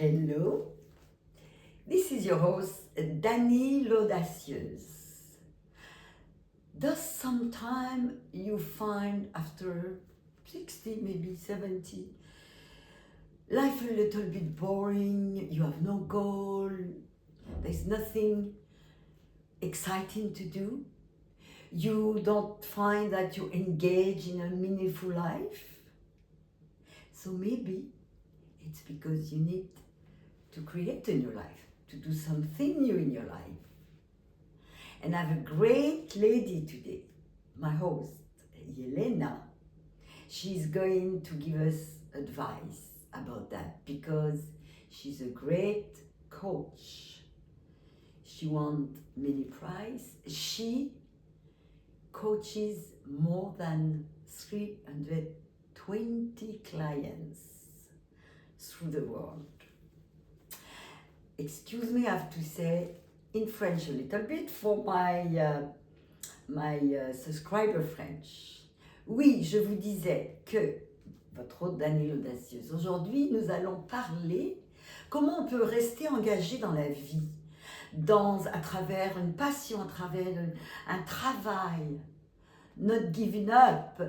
Hello, this is your host, Dany L'Audacieuse. Does sometime you find after 60, maybe 70, life a little bit boring, you have no goal, there's nothing exciting to do, you don't find that you engage in a meaningful life? So maybe it's because you need to create a new life, to do something new in your life. And I have a great lady today, my host, Yelena. She's going to give us advice about that because she's a great coach. She won many prizes. She coaches more than 320 clients through the world. Excuse me, I have to say in French a little bit for my subscriber French. Oui, je vous disais que votre hôte Dany L'Audacieuse. Aujourd'hui, nous allons parler comment on peut rester engagé dans la vie, à travers une passion, à travers un travail, not giving up,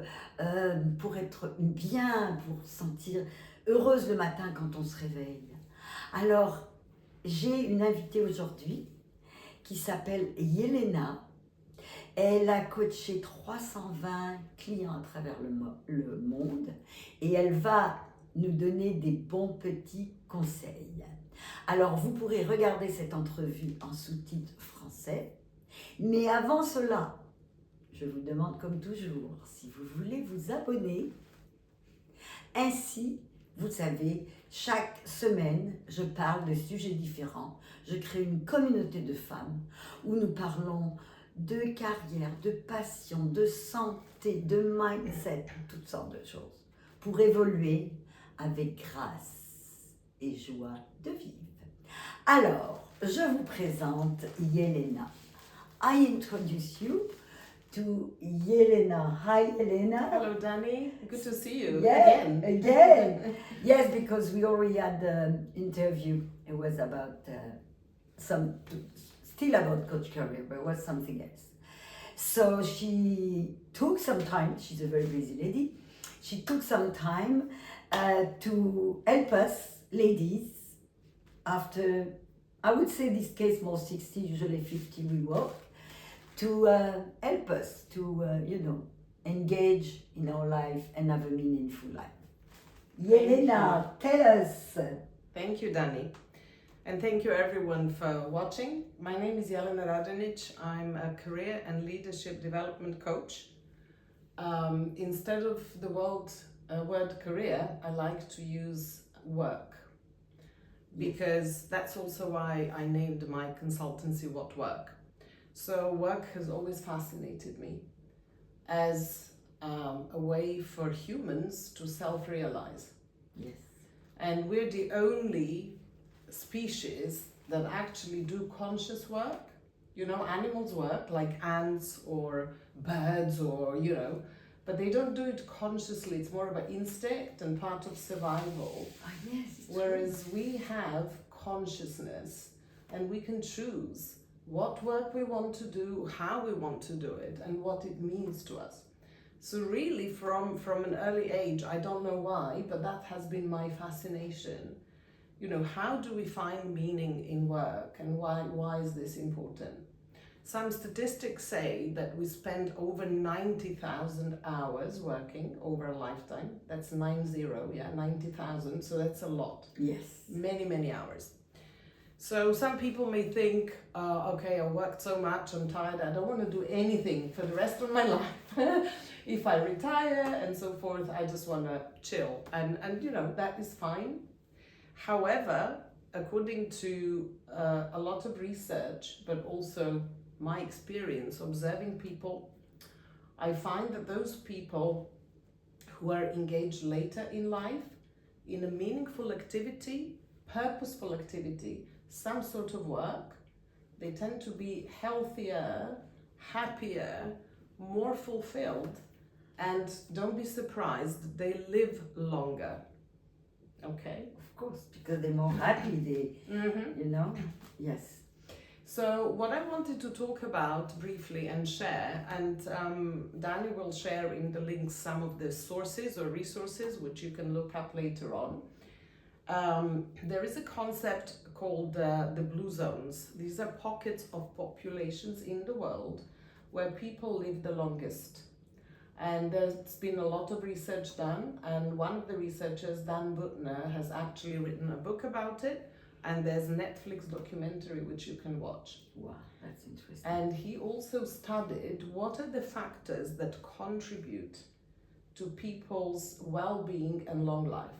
pour être bien, pour se sentir heureuse le matin quand on se réveille. Alors, j'ai une invitée aujourd'hui qui s'appelle Yelena. Elle a coaché 320 clients à travers le monde et elle va nous donner des bons petits conseils. Alors, vous pourrez regarder cette entrevue en sous-titres français. Mais avant cela, je vous demande comme toujours, si vous voulez vous abonner. Ainsi, vous savez, chaque semaine, je parle de sujets différents. Je crée une communauté de femmes où nous parlons de carrière, de passion, de santé, de mindset, toutes sortes de choses pour évoluer avec grâce et joie de vivre. Alors, je vous présente Yelena. I introduce you to Yelena. Hi, Yelena. Hello, Dany. Good to see you again. Yes, because we already had the interview. It was about still about coach career, but it was something else. So she took some time. She's a very busy lady. She took some time to help us, ladies, after, I would say this case more 60, usually 50 we work, to help us to, engage in our life and have a meaningful life. Yelena, tell us. Thank you, Dany. And thank you everyone for watching. My name is Jelena Radonic. I'm a career and leadership development coach. Instead of the word career, I like to use work. Because that's also why I named my consultancy What Work. So work has always fascinated me as a way for humans to self-realize. Yes. And we're the only species that actually do conscious work. You know, animals work like ants or birds or, but they don't do it consciously. It's more of an instinct and part of survival. Yes. Whereas we have consciousness and we can choose what work we want to do, how we want to do it, and what it means to us. So really from an early age, I don't know why, but that has been my fascination. How do we find meaning in work and why is this important? Some statistics say that we spend over 90,000 hours working over a lifetime. That's 90,000, so that's a lot. Yes. Many, many hours. So some people may think, okay, I worked so much, I'm tired, I don't want to do anything for the rest of my life. If I retire and so forth, I just want to chill. And that is fine. However, according to a lot of research, but also my experience observing people, I find that those people who are engaged later in life in a meaningful activity, purposeful activity, some sort of work, they tend to be healthier, happier, more fulfilled, and don't be surprised, they live longer. Okay. Of course, because they're more happy, you know? Yes. So what I wanted to talk about briefly and share, and Dany will share in the links some of the sources or resources which you can look up later on. There is a concept called the blue zones. These are pockets of populations in the world where people live the longest. And there's been a lot of research done, and one of the researchers, Dan Buettner, has actually written a book about it, and there's a Netflix documentary which you can watch. Wow, that's interesting. And he also studied what are the factors that contribute to people's well-being and long life.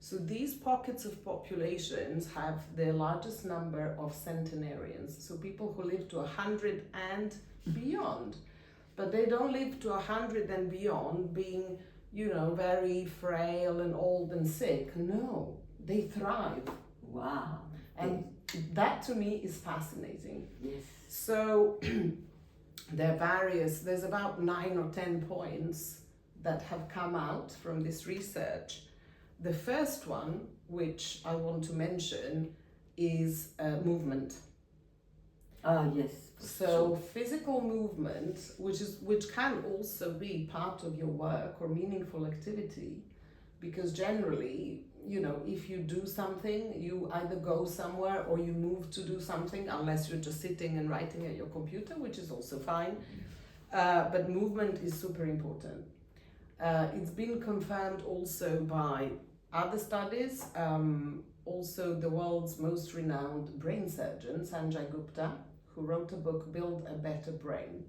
So these pockets of populations have the largest number of centenarians, so people who live to 100 and beyond. But they don't live to 100 and beyond being, you know, very frail and old and sick. No, they thrive. Wow. And that to me is fascinating. Yes. So there's about 9 or 10 points that have come out from this research. The first one, which I want to mention, is movement. Oh, yes. So physical movement, which can also be part of your work or meaningful activity, because generally, you know, if you do something, you either go somewhere or you move to do something, unless you're just sitting and writing at your computer, which is also fine. But movement is super important. It's been confirmed also by other studies. Also, the world's most renowned brain surgeon, Sanjay Gupta, who wrote a book, Build a Better Brain,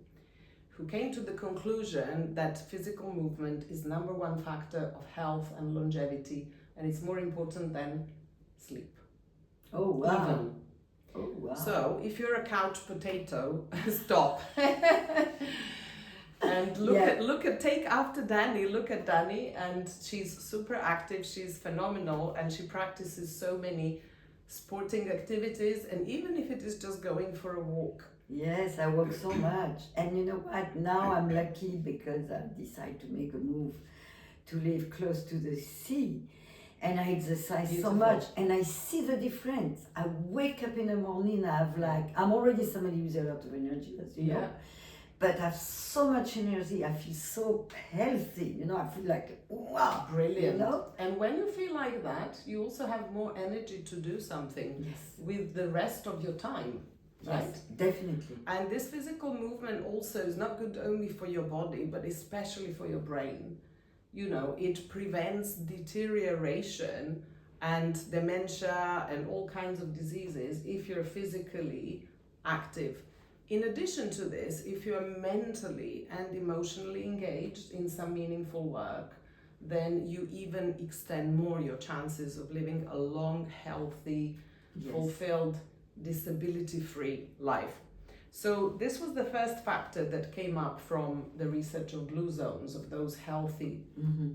who came to the conclusion that physical movement is number one factor of health and longevity, and it's more important than sleep. Oh, wow. Even. Oh, wow. So if you're a couch potato, stop. And take after Dany, look at Dany, and she's super active, she's phenomenal, and she practices so many sporting activities, and even if it is just going for a walk. Yes, I work so much. And you know what? Now I'm lucky because I decided to make a move to live close to the sea. And I exercise Beautiful. so much, and I see the difference. I wake up in the morning, I'm already somebody with a lot of energy, as you know. But I have so much energy, I feel so healthy, you know, I feel like, wow. Brilliant. You know? And when you feel like that, you also have more energy to do something with the rest of your time, right? Yes, definitely. And this physical movement also is not good only for your body, but especially for your brain. You know, it prevents deterioration and dementia and all kinds of diseases if you're physically active. In addition to this, if you are mentally and emotionally engaged in some meaningful work, then you even extend more your chances of living a long, healthy, fulfilled, disability-free life. So this was the first factor that came up from the research of blue zones, of those healthy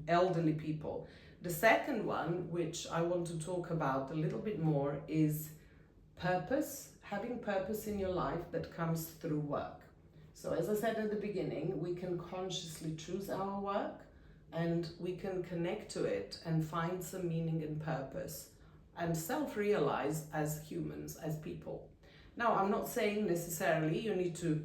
elderly people. The second one, which I want to talk about a little bit more, is purpose. Having purpose in your life that comes through work. So as I said at the beginning, we can consciously choose our work and we can connect to it and find some meaning and purpose and self-realize as humans, as people. Now, I'm not saying necessarily you need to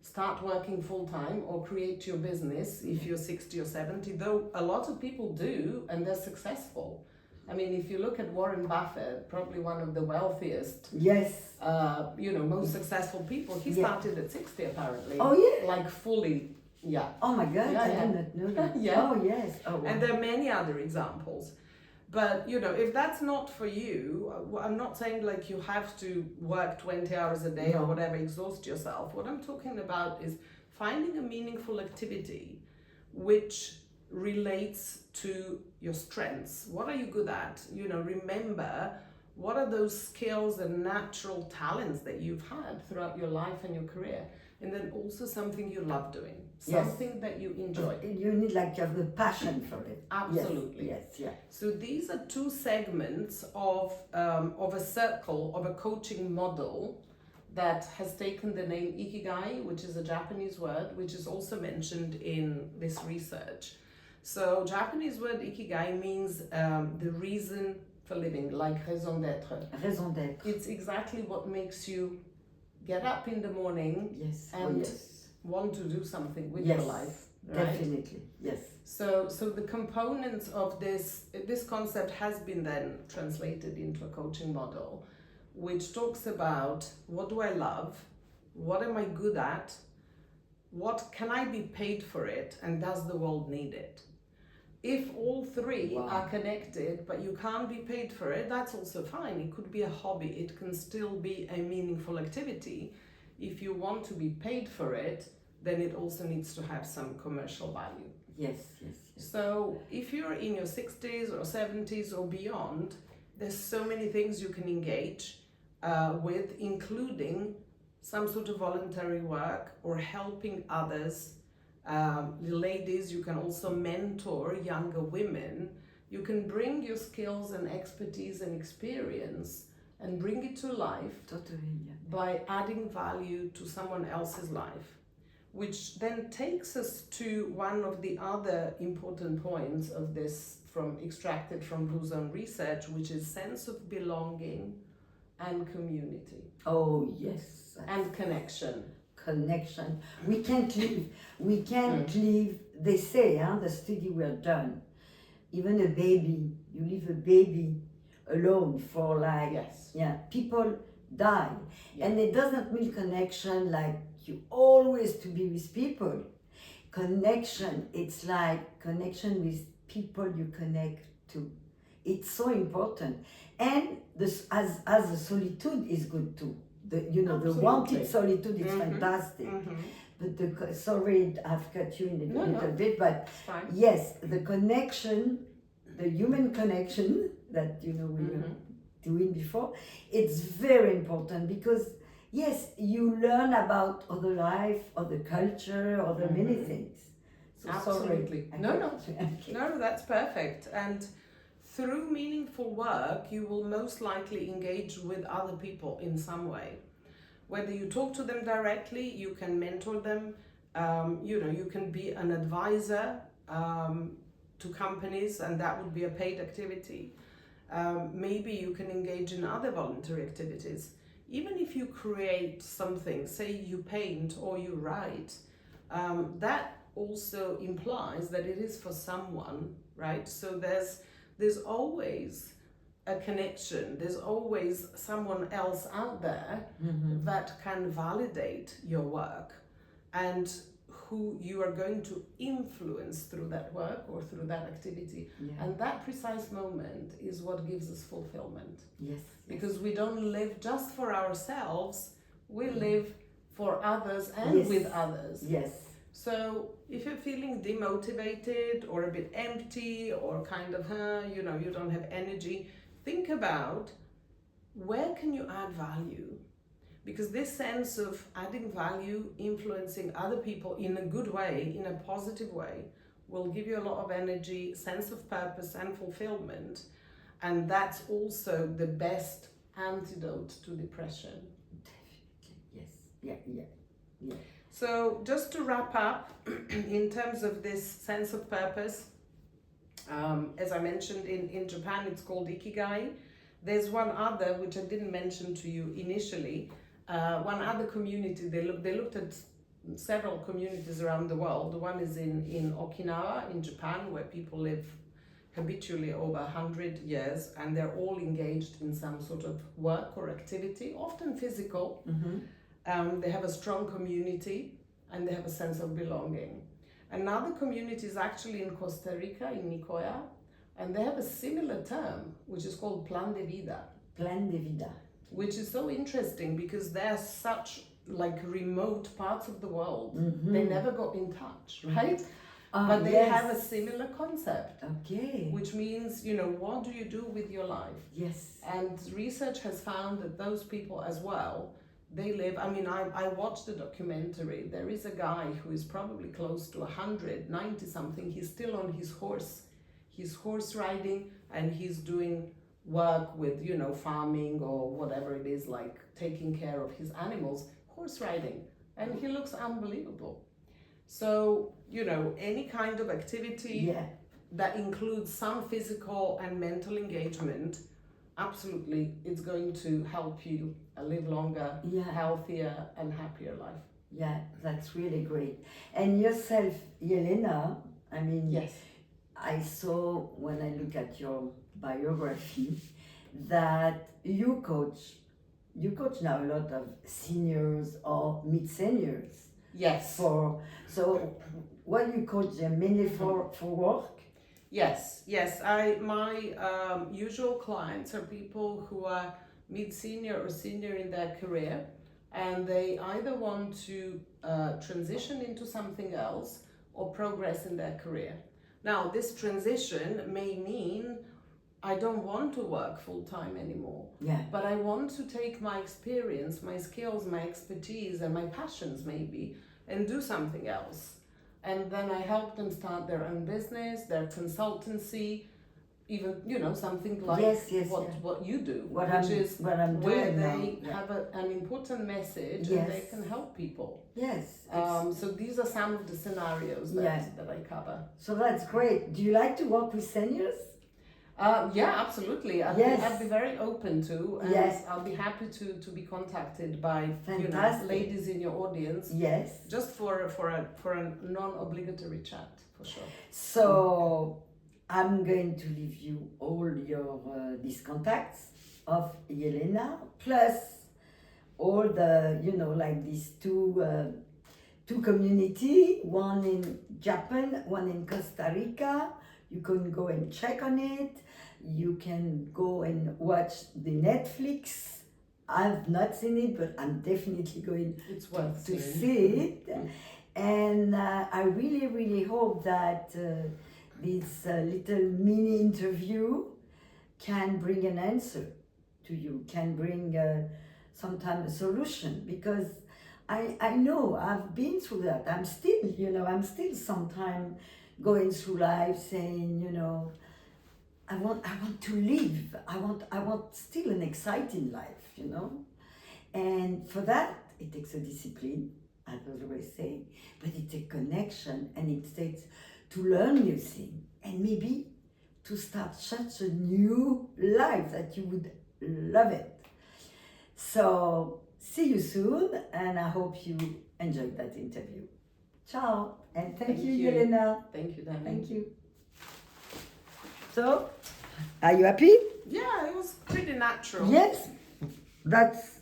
start working full-time or create your business if you're 60 or 70, though a lot of people do and they're successful. I mean, if you look at Warren Buffett, probably one of the wealthiest, most successful people, he started at 60 apparently. Oh, yeah? Like fully, Oh my God, I did not know that. Oh, yes. Oh, wow. And there are many other examples. But, you know, if that's not for you, I'm not saying like you have to work 20 hours a day or whatever, exhaust yourself. What I'm talking about is finding a meaningful activity which relates to your strengths. What are you good at? You know, remember, what are those skills and natural talents that you've had throughout your life and your career? And then also something you love doing, something that you enjoy. You need to have the passion for it. Absolutely. Yes. So these are two segments of a circle, of a coaching model that has taken the name Ikigai, which is a Japanese word, which is also mentioned in this research. So Japanese word Ikigai means the reason for living, like raison d'être. Raison d'être. It's exactly what makes you get up in the morning Yes. and Yes. want to do something with Yes. your life. Right? Definitely. Yes. So the components of this concept has been then translated into a coaching model, which talks about what do I love, what am I good at, what can I be paid for it, and does the world need it? If all three Wow. are connected, but you can't be paid for it, that's also fine. It could be a hobby. It can still be a meaningful activity. If you want to be paid for it, then it also needs to have some commercial value. Yes. Yes. Yes. So if you're in your 60s or 70s or beyond, there's so many things you can engage with, including some sort of voluntary work or helping others. Ladies, you can also mentor younger women. You can bring your skills and expertise and experience and bring it to life Totally. Yeah. by adding value to someone else's life, which then takes us to one of the other important points of this extracted from Blue Zone research, which is sense of belonging and community. Oh yes. And connection. Connection. We can't live. We can't live. They say, the study were done. Even a baby, you leave a baby alone for Yes. people die, Yeah. and it doesn't mean connection like you always to be with people. Connection, it's like connection with people you connect to. It's so important, and this as the solitude is good too. The Absolutely. wanted solitude is Mhm. fantastic. Mm-hmm. But sorry, I've cut you in a No, little no. bit, but It's fine. yes, the connection, the human connection that we were Mhm. doing before, it's very important because yes, you learn about other life, other culture, other many Mhm. things. So Absolutely. sorry. No, no. Okay. No, that's perfect. And through meaningful work, you will most likely engage with other people in some way. Whether you talk to them directly, you can mentor them, you can be an advisor to companies, and that would be a paid activity. Maybe you can engage in other voluntary activities. Even if you create something, say you paint or you write, that also implies that it is for someone, right? So there's always a connection, there's always someone else out there Mhm. that can validate your work and who you are going to influence through that work or through that activity. Yeah. And that precise moment is what gives us fulfillment. Yes. Because we don't live just for ourselves, we live for others and Yes. with others. Yes. So if you're feeling demotivated or a bit empty or kind of, you don't have energy, think about where can you add value? Because this sense of adding value, influencing other people in a good way, in a positive way, will give you a lot of energy, sense of purpose and fulfillment. And that's also the best antidote to depression. Definitely. Yes. Yeah. So just to wrap up, in terms of this sense of purpose, as I mentioned, in Japan it's called Ikigai. There's one other, which I didn't mention to you initially, one other community, they looked at several communities around the world. One is in Okinawa in Japan, where people live habitually over 100 years, and they're all engaged in some sort of work or activity, often physical. Mm-hmm. They have a strong community and they have a sense of belonging. Another community is actually in Costa Rica, in Nicoya, and they have a similar term, which is called Plan de Vida. Plan de vida. Which is so interesting because they're such remote parts of the world. Mm-hmm. They never got in touch, right? Ah, But they yes. have a similar concept, Okay. which means, what do you do with your life? Yes. And research has found that those people as well, they live, I watched the documentary. There is a guy who is probably close to 100, 90 something. He's still on his horse. He's horse riding and he's doing work with, farming or whatever it is, like taking care of his animals, horse riding. And he looks unbelievable. So, any kind of activity Yeah. that includes some physical and mental engagement absolutely, it's going to help you live longer, Yeah. healthier, and happier life. Yeah, that's really great. And yourself, Yelena, I mean, Yes. I saw when I look at your biography that you coach now a lot of seniors or mid-seniors. Yes. So what you coach them mainly for work? Yes. My usual clients are people who are mid-senior or senior in their career, and they either want to transition into something else or progress in their career. Now, this transition may mean I don't want to work full-time anymore, Yeah. but I want to take my experience, my skills, my expertise, and my passions maybe, and do something else. And then I help them start their own business, their consultancy, even something like what you do, What which I'm is doing where now. they Yeah. have an important message Yes. and they can help people. Yes. So these are some of the scenarios that I cover. So that's great. Do you like to work with seniors? Yeah, absolutely. I'd be very open to, and Yes. I'll be happy to be contacted by Fantastic. ladies in your audience, Yes. just for a non-obligatory chat, for sure. So I'm going to leave you all your these contacts of Yelena, plus all the like these two community, one in Japan, one in Costa Rica. You can go and check on it. You can go and watch the Netflix. I've not seen it, but I'm definitely going It's worth to seeing. see it. And I really, really hope that this little mini interview can bring an answer to you, can bring sometimes a solution, because I know I've been through that. I'm still sometimes going through life saying, I want to live. I want still an exciting life, And for that, it takes a discipline, I always say, but it takes connection, and it takes to learn new things, and maybe to start such a new life that you would love it. So see you soon, and I hope you enjoyed that interview. Ciao, and thank you, Yelena. Thank you, Dany. Thank you. So, are you happy? Yeah, it was pretty natural. Yes, that's